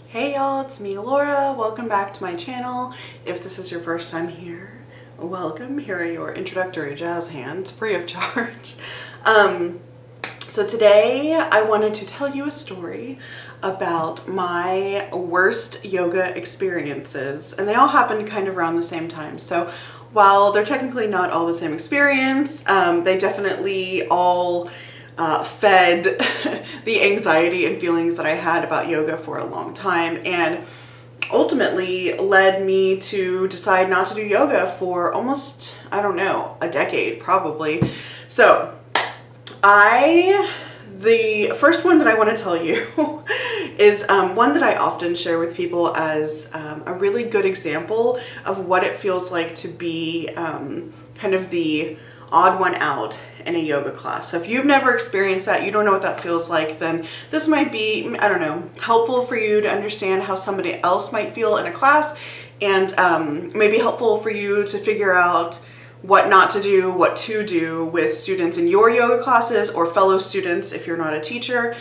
Hey y'all, it's me Laura. Welcome back to my channel. If this is your first time here, welcome. Here are your introductory jazz hands, free of charge. So today I wanted to tell you a story about my worst yoga experiences, and they all happened kind of around the same time. So while they're technically not all the same experience, they definitely all fed the anxiety and feelings that I had about yoga for a long time, and ultimately led me to decide not to do yoga for almost, I don't know, a decade probably. So the first one that I want to tell you is one that I often share with people as a really good example of what it feels like to be kind of the odd one out in a yoga class. So if you've never experienced that, you don't know what that feels like, then this might be, I don't know, helpful for you to understand how somebody else might feel in a class, and maybe helpful for you to figure out what not to do, what to do with students in your yoga classes or fellow students if you're not a teacher.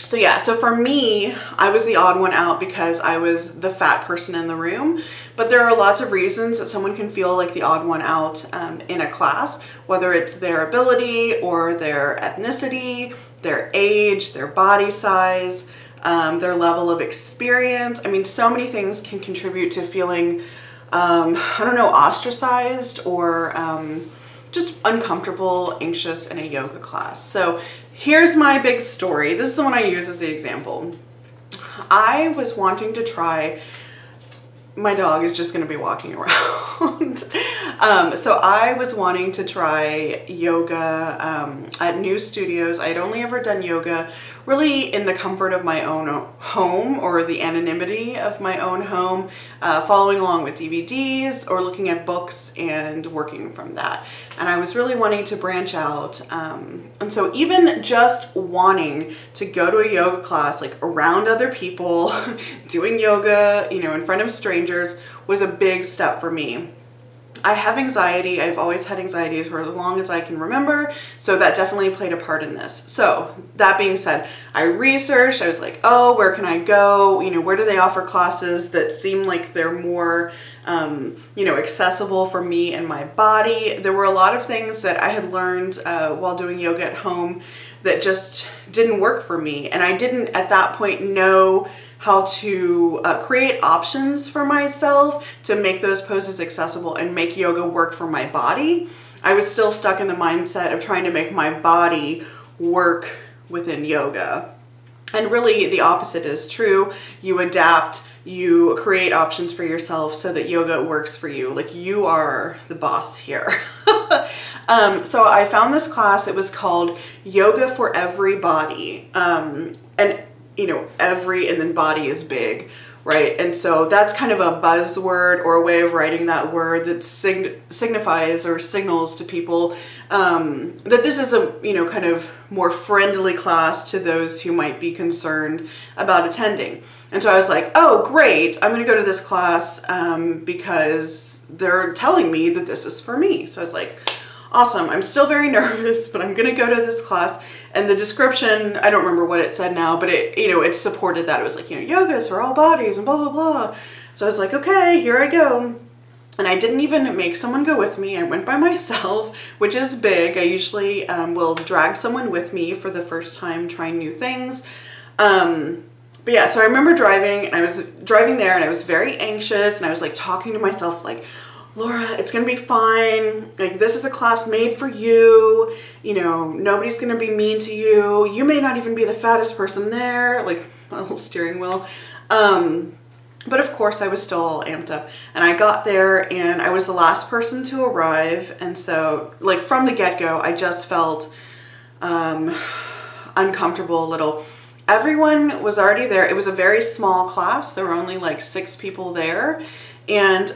So yeah, so for me, I was the odd one out because I was the fat person in the room, but there are lots of reasons that someone can feel like the odd one out in a class, whether it's their ability or their ethnicity, their age, their body size, their level of experience. I mean, so many things can contribute to feeling, I don't know, ostracized or just uncomfortable, anxious in a yoga class. So here's my big story. This is the one I use as the example. I was wanting to try, my dog is just going to be walking around. So I was wanting to try yoga at new studios. I'd only ever done yoga really in the comfort of my own home, or the anonymity of my own home, following along with DVDs or looking at books and working from that. And I was really wanting to branch out. And so even just wanting to go to a yoga class, like around other people, doing yoga, you know, in front of strangers, was a big step for me. I have anxiety. I've always had anxiety for as long as I can remember, so that definitely played a part in this. So that being said, I researched. I was like, oh, where can I go? You know, where do they offer classes that seem like they're more, you know, accessible for me and my body? There were a lot of things that I had learned while doing yoga at home that just didn't work for me, and I didn't at that point know how to create options for myself to make those poses accessible and make yoga work for my body. I was still stuck in the mindset of trying to make my body work within yoga. And really the opposite is true. You adapt, you create options for yourself so that yoga works for you. Like, you are the boss here. So I found this class. It was called Yoga for Everybody. And you know, every and then body is big, right? And so that's kind of a buzzword or a way of writing that word that signifies or signals to people that this is a, you know, kind of more friendly class to those who might be concerned about attending. And so I was like, oh, great, I'm going to go to this class because they're telling me that this is for me. So I was like, awesome. I'm still very nervous, but I'm going to go to this class. And the description, I don't remember what it said now, but it, you know, it supported that. It was like, you know, yoga is for all bodies and blah, blah, blah. So I was like, okay, here I go. And I didn't even make someone go with me. I went by myself, which is big. I usually will drag someone with me for the first time trying new things. But yeah, so I remember driving, and I was driving there, and I was very anxious, and I was like talking to myself like, Laura, it's going to be fine. Like, this is a class made for you. You know, nobody's going to be mean to you. You may not even be the fattest person there. Like, a little steering wheel. But of course I was still all amped up, and I got there and I was the last person to arrive. And so, like, from the get-go, I just felt uncomfortable a little. Everyone was already there. It was a very small class. There were only like 6 people there. And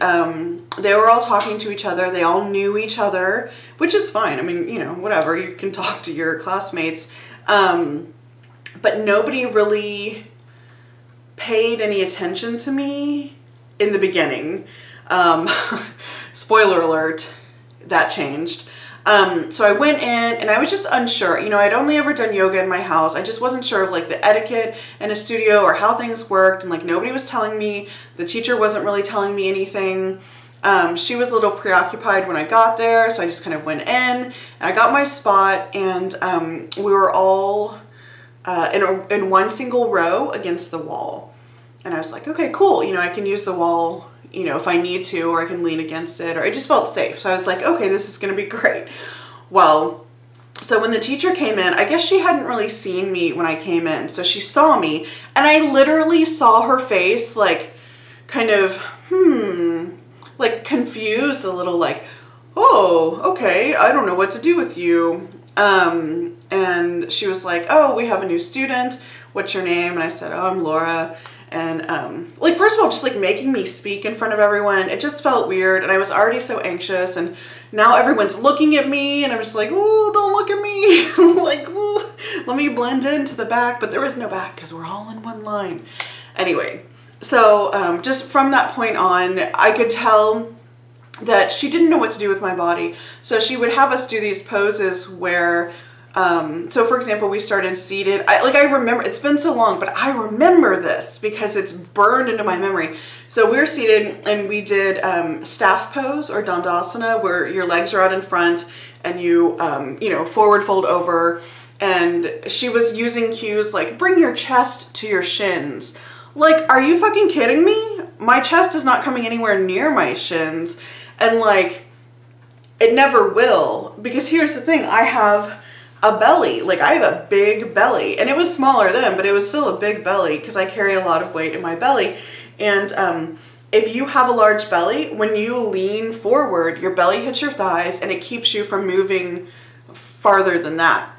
they were all talking to each other. They all knew each other, which is fine. I mean, you know, whatever. You can talk to your classmates. But nobody really paid any attention to me in the beginning. Spoiler alert, that changed. So I went in and I was just unsure. You know, I'd only ever done yoga in my house. I just wasn't sure of like the etiquette in a studio or how things worked. And like nobody was telling me. The teacher wasn't really telling me anything. She was a little preoccupied when I got there. So I just kind of went in and I got my spot, and we were all in one single row against the wall. And I was like, okay, cool. You know, I can use the wall, you know, if I need to, or I can lean against it, or I just felt safe. So I was like, okay, this is going to be great. Well, so when the teacher came in, I guess she hadn't really seen me when I came in. So she saw me, and I literally saw her face like kind of, like confused a little, like, oh, okay, I don't know what to do with you. And she was like, oh, we have a new student. What's your name? And I said, oh, I'm Laura. And like, first of all, just like making me speak in front of everyone, it just felt weird. And I was already so anxious, and now everyone's looking at me, and I'm just like, oh, don't look at me. Like, ooh, let me blend into the back. But there is no back because we're all in one line. Anyway, so just from that point on, I could tell that she didn't know what to do with my body. So she would have us do these poses where, so for example, we started seated. I remember, it's been so long, but I remember this because it's burned into my memory. So we were seated and we did staff pose, or dandasana, where your legs are out in front and you, you know, forward fold over. And she was using cues like, bring your chest to your shins. Like, are you fucking kidding me? My chest is not coming anywhere near my shins. And like, it never will, because here's the thing, I have a belly, like I have a big belly, and it was smaller then, but it was still a big belly because I carry a lot of weight in my belly. And if you have a large belly, when you lean forward, your belly hits your thighs and it keeps you from moving farther than that.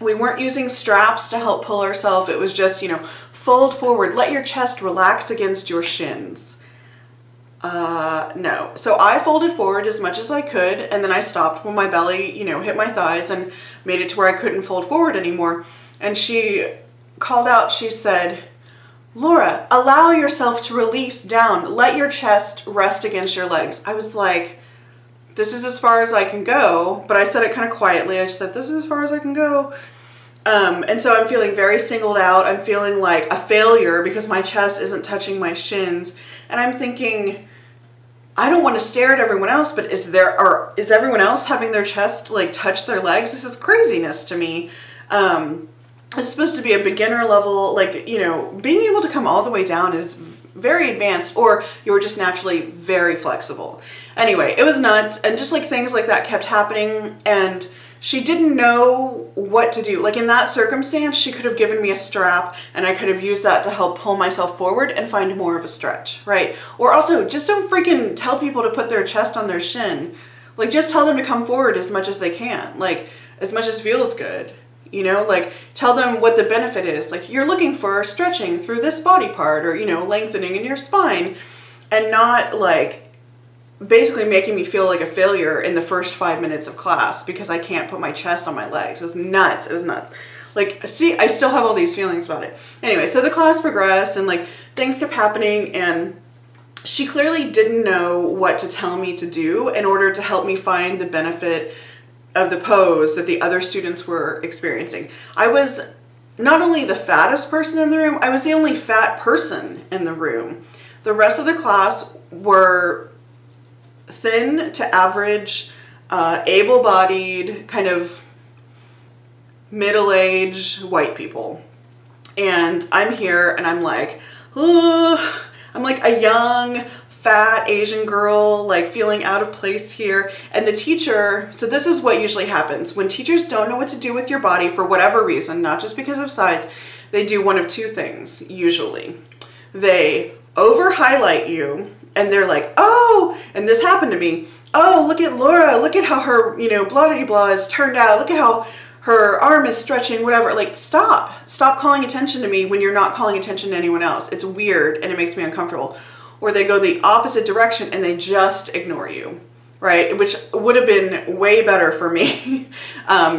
We weren't using straps to help pull ourselves. It was just, you know, fold forward, let your chest relax against your shins. No. So I folded forward as much as I could, and then I stopped when my belly, you know, hit my thighs and made it to where I couldn't fold forward anymore. And she called out, she said, Laura, allow yourself to release down. Let your chest rest against your legs. I was like, this is as far as I can go. But I said it kind of quietly. I just said, this is as far as I can go. And so I'm feeling very singled out. I'm feeling like a failure because my chest isn't touching my shins. And I'm thinking, I don't want to stare at everyone else, but is everyone else having their chest like touch their legs? This is craziness to me. It's supposed to be a beginner level, like, you know, being able to come all the way down is very advanced, or you're just naturally very flexible. Anyway, it was nuts. And just like things like that kept happening, and she didn't know what to do. Like in that circumstance, she could have given me a strap and I could have used that to help pull myself forward and find more of a stretch, right? Or also, just don't freaking tell people to put their chest on their shin. Like, just tell them to come forward as much as they can, like as much as feels good. You know, like tell them what the benefit is. Like, you're looking for stretching through this body part, or, you know, lengthening in your spine, and not like basically making me feel like a failure in the first 5 minutes of class because I can't put my chest on my legs. It was nuts. It was nuts. Like, see, I still have all these feelings about it. Anyway, so the class progressed and like things kept happening, and she clearly didn't know what to tell me to do in order to help me find the benefit of the pose that the other students were experiencing. I was not only the fattest person in the room, I was the only fat person in the room. The rest of the class were thin to average, able-bodied, kind of middle-aged white people. And I'm here and I'm like, oh, I'm like a young, fat Asian girl, like feeling out of place here. And the teacher, so this is what usually happens. When teachers don't know what to do with your body for whatever reason, not just because of size, they do one of two things, usually. They over-highlight you, and they're like, oh, and this happened to me. Oh, look at Laura. Look at how her, you know, blah-de-blah is turned out. Look at how her arm is stretching, whatever. Like, stop. Stop calling attention to me when you're not calling attention to anyone else. It's weird, and it makes me uncomfortable. Or they go the opposite direction, and they just ignore you, right? Which would have been way better for me.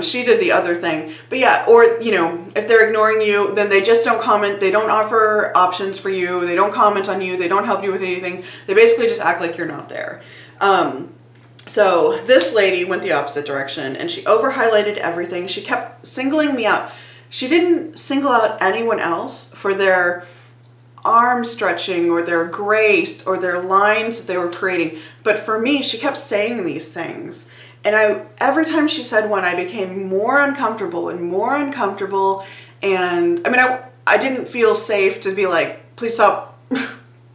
She did the other thing. But yeah, or, you know, if they're ignoring you, then they just don't comment. They don't offer options for you. They don't comment on you. They don't help you with anything. They basically just act like you're not there. So this lady went the opposite direction, and she over highlighted everything. She kept singling me out. She didn't single out anyone else for their arm stretching or their grace or their lines that they were creating. But for me, she kept saying these things. And every time she said one, I became more uncomfortable and more uncomfortable. And I mean, I didn't feel safe to be like, please stop,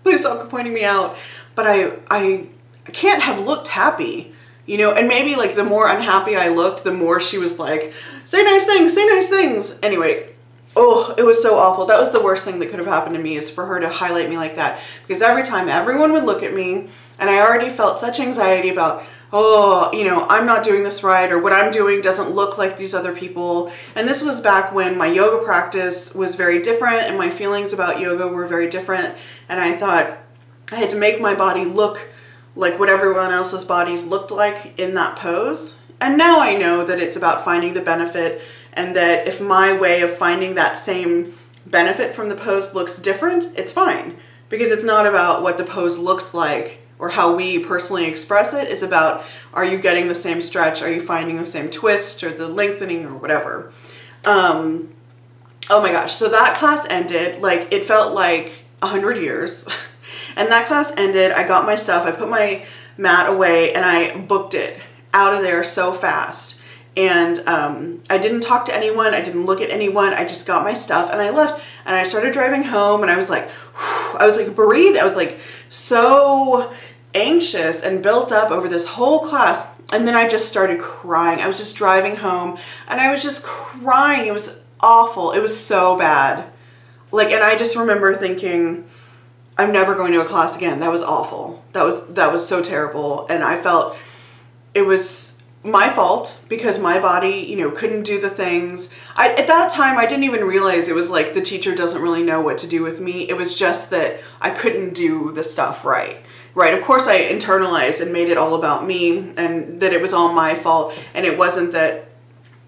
please stop pointing me out. But I can't have looked happy, you know, and maybe like the more unhappy I looked, the more she was like, say nice things, say nice things. Anyway, oh, it was so awful. That was the worst thing that could have happened to me, is for her to highlight me like that. Because every time everyone would look at me, and I already felt such anxiety about, oh, you know, I'm not doing this right, or what I'm doing doesn't look like these other people. And this was back when my yoga practice was very different and my feelings about yoga were very different. And I thought I had to make my body look like what everyone else's bodies looked like in that pose. And now I know that it's about finding the benefit, and that if my way of finding that same benefit from the pose looks different, it's fine. Because it's not about what the pose looks like or how we personally express it. It's about, are you getting the same stretch? Are you finding the same twist or the lengthening or whatever? Oh my gosh. So that class ended, like, it felt like 100 years. And that class ended, I got my stuff, I put my mat away, and I booked it out of there so fast. And I didn't talk to anyone, I didn't look at anyone, I just got my stuff and I left. And I started driving home, and I was like, whew, I was like breathe. I was like so anxious and built up over this whole class. And then I just started crying. I was just driving home and I was just crying. It was awful. It was so bad. Like, and I just remember thinking, I'm never going to a class again. That was awful. That was so terrible. And I felt it was my fault because my body, you know, couldn't do the things. At that time, I didn't even realize it was like the teacher doesn't really know what to do with me. It was just that I couldn't do the stuff right. Right. Of course, I internalized and made it all about me, and that it was all my fault. And it wasn't that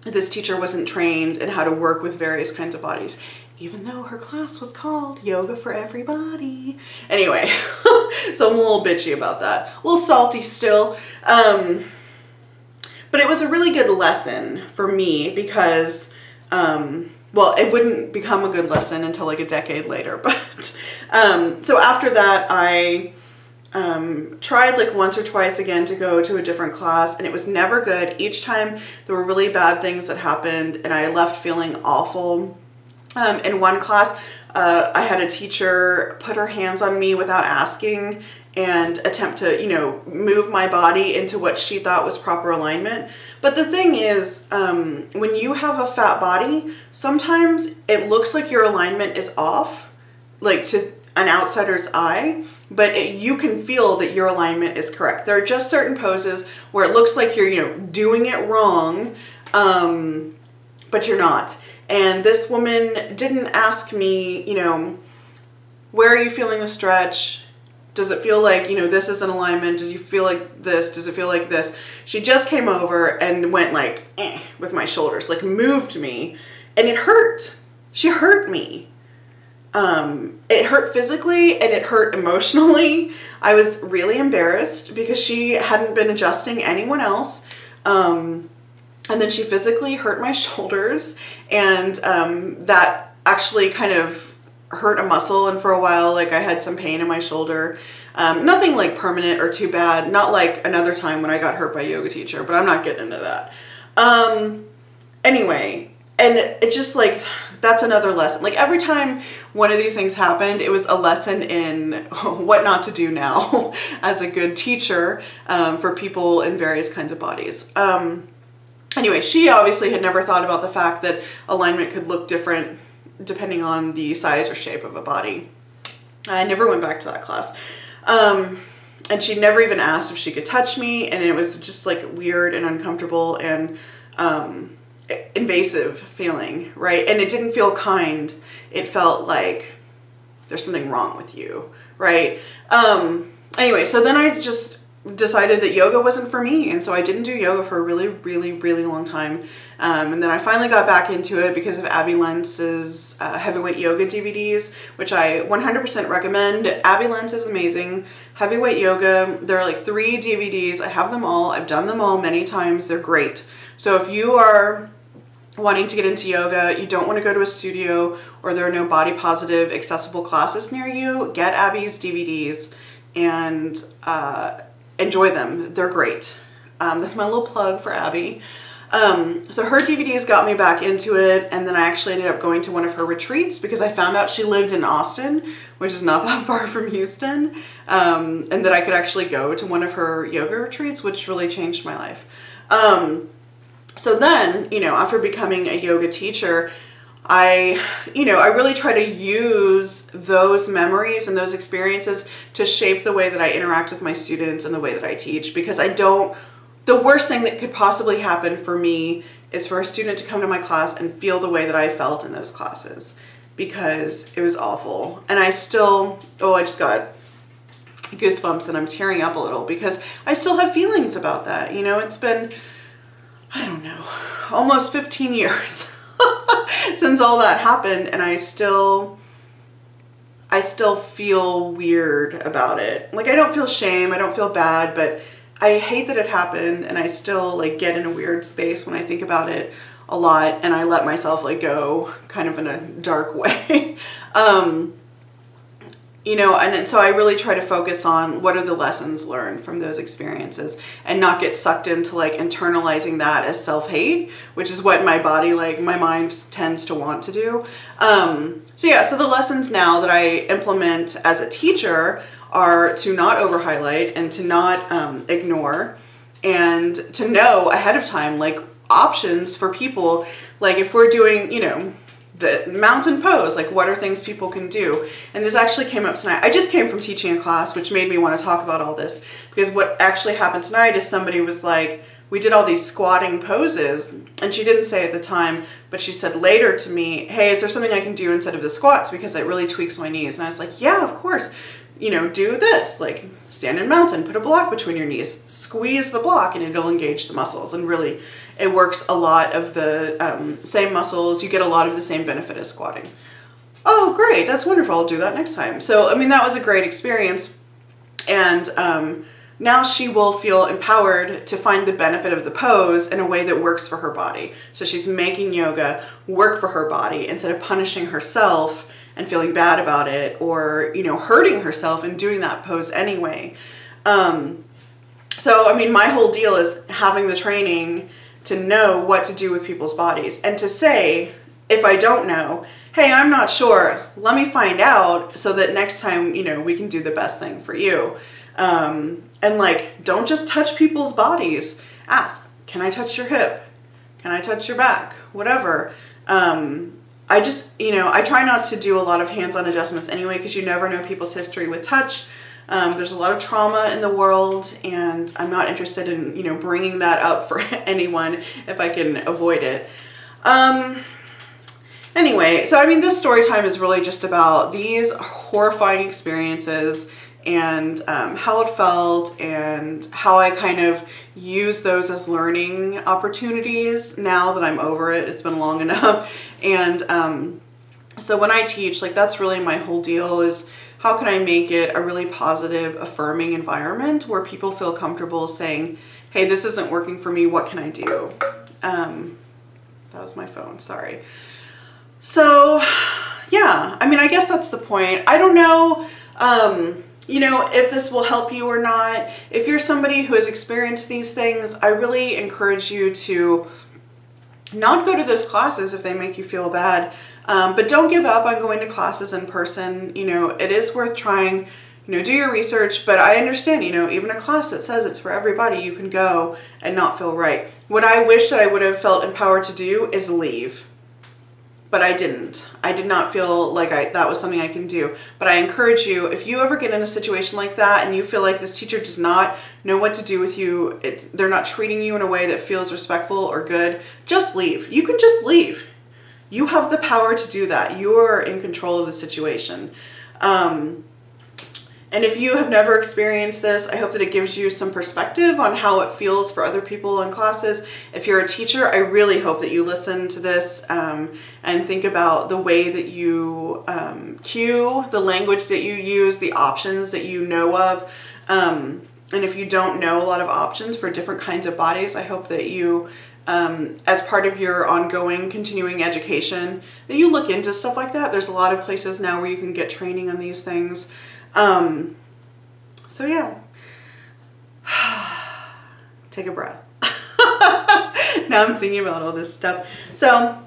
this teacher wasn't trained in how to work with various kinds of bodies, even though her class was called Yoga for Everybody. Anyway, so I'm a little bitchy about that. A little salty still. But it was a really good lesson for me because, well, it wouldn't become a good lesson until like a decade later. But so after that, I tried like once or twice again to go to a different class, and it was never good. Each time there were really bad things that happened, and I left feeling awful. In one class, I had a teacher put her hands on me without asking and attempt to, you know, move my body into what she thought was proper alignment. But the thing is, when you have a fat body, sometimes it looks like your alignment is off, like to an outsider's eye, but you can feel that your alignment is correct. There are just certain poses where it looks like you're, you know, doing it wrong, but you're not. And this woman didn't ask me, you know, where are you feeling the stretch? Does it feel like, you know, this is an alignment? Do you feel like this? Does it feel like this? She just came over and went like, with my shoulders, like moved me, and it hurt. She hurt me. It hurt physically and it hurt emotionally. I was really embarrassed because she hadn't been adjusting anyone else. And then she physically hurt my shoulders, and that actually kind of hurt a muscle, and for a while like I had some pain in my shoulder. Nothing like permanent or too bad, not like another time when I got hurt by a yoga teacher, but I'm not getting into that. Anyway, and it just like, that's another lesson. Like every time one of these things happened, it was a lesson in what not to do now as a good teacher for people in various kinds of bodies. Anyway, she obviously had never thought about the fact that alignment could look different depending on the size or shape of a body. I never went back to that class. And she never even asked if she could touch me, and it was just like weird and uncomfortable and invasive feeling, right? And it didn't feel kind. It felt like there's something wrong with you, right? Anyway, so then I just decided that yoga wasn't for me, and so I didn't do yoga for a really, really, really long time. And then I finally got back into it because of Abby Lentz's Heavyweight Yoga DVDs, which I 100% recommend. Abby Lentz is amazing. Heavyweight Yoga, there are like 3 DVDs. I have them all. I've done them all many times. They're great. So if you are wanting to get into yoga, you don't want to go to a studio, or there are no body positive accessible classes near you, get Abby's DVDs and enjoy them. They're great. That's my little plug for Abby. So her DVDs got me back into it, and then I actually ended up going to one of her retreats because I found out she lived in Austin, which is not that far from Houston, and that I could actually go to one of her yoga retreats, which really changed my life. So then, you know, after becoming a yoga teacher, I really try to use those memories and those experiences to shape the way that I interact with my students and the way that I teach, because the worst thing that could possibly happen for me is for a student to come to my class and feel the way that I felt in those classes, because it was awful. And I still, I just got goosebumps and I'm tearing up a little because I still have feelings about that. You know, it's been, I don't know, almost 15 years since all that happened, and I still feel weird about it. Like, I don't feel shame, I don't feel bad, but I hate that it happened, and I still like get in a weird space when I think about it a lot, and I let myself like go kind of in a dark way. You know, and so I really try to focus on what are the lessons learned from those experiences and not get sucked into like internalizing that as self-hate, which is what my body, like my mind tends to want to do. So yeah, so the lessons now that I implement as a teacher are to not over highlight and to not ignore, and to know ahead of time like options for people. Like if we're doing, you know, the mountain pose, like what are things people can do? And this actually came up tonight. I just came from teaching a class, which made me want to talk about all this, because what actually happened tonight is somebody was like, we did all these squatting poses, and she didn't say at the time, but she said later to me, hey, is there something I can do instead of the squats, because it really tweaks my knees? And I was like, yeah, of course. You know, do this, like stand in mountain, put a block between your knees, squeeze the block, and it'll engage the muscles. And really, it works a lot of the same muscles. You get a lot of the same benefit as squatting. Oh, great. That's wonderful. I'll do that next time. So, I mean, that was a great experience. And now she will feel empowered to find the benefit of the pose in a way that works for her body. So she's making yoga work for her body instead of punishing herself and feeling bad about it, or, you know, hurting herself and doing that pose anyway. So, I mean, my whole deal is having the training to know what to do with people's bodies, and to say, if I don't know, hey, I'm not sure, let me find out, so that next time, you know, we can do the best thing for you. And like, don't just touch people's bodies. Ask, can I touch your hip? Can I touch your back? Whatever. I just, you know, I try not to do a lot of hands-on adjustments anyway, because you never know people's history with touch. There's a lot of trauma in the world, and I'm not interested in, you know, bringing that up for anyone if I can avoid it. Anyway, so I mean, this story time is really just about these horrifying experiences and how it felt, and how I kind of use those as learning opportunities now that I'm over it. It's been long enough. And so when I teach, like, that's really my whole deal, is how can I make it a really positive, affirming environment where people feel comfortable saying, hey, this isn't working for me, what can I do? That was my phone, sorry. So yeah, I mean, I guess that's the point. I don't know, you know, if this will help you or not. If you're somebody who has experienced these things, I really encourage you to not go to those classes if they make you feel bad. But don't give up on going to classes in person. You know, it is worth trying. You know, do your research, but I understand, you know, even a class that says it's for everybody, you can go and not feel right. What I wish that I would have felt empowered to do is leave. But I didn't. I did not feel like that was something I can do. But I encourage you, if you ever get in a situation like that and you feel like this teacher does not know what to do with you, they're not treating you in a way that feels respectful or good, just leave. You can just leave. You have the power to do that. You are in control of the situation. And if you have never experienced this, I hope that it gives you some perspective on how it feels for other people in classes. If you're a teacher, I really hope that you listen to this and think about the way that you cue, the language that you use, the options that you know of. And if you don't know a lot of options for different kinds of bodies, I hope that you, as part of your ongoing continuing education, that you look into stuff like that. There's a lot of places now where you can get training on these things. So yeah, take a breath. Now I'm thinking about all this stuff. So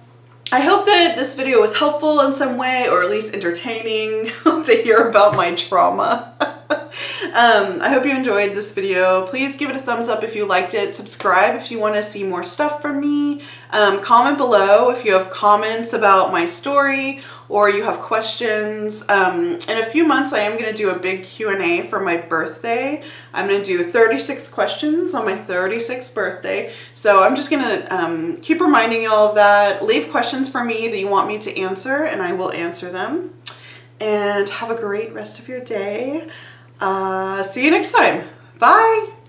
I hope that this video was helpful in some way, or at least entertaining to hear about my trauma. I hope you enjoyed this video. Please give it a thumbs up if you liked it. Subscribe if you want to see more stuff from me. Comment below if you have comments about my story or you have questions. In a few months, I am going to do a big Q&A for my birthday. I'm going to do 36 questions on my 36th birthday. So I'm just going to keep reminding you all of that. Leave questions for me that you want me to answer, and I will answer them. And have a great rest of your day. See you next time. Bye.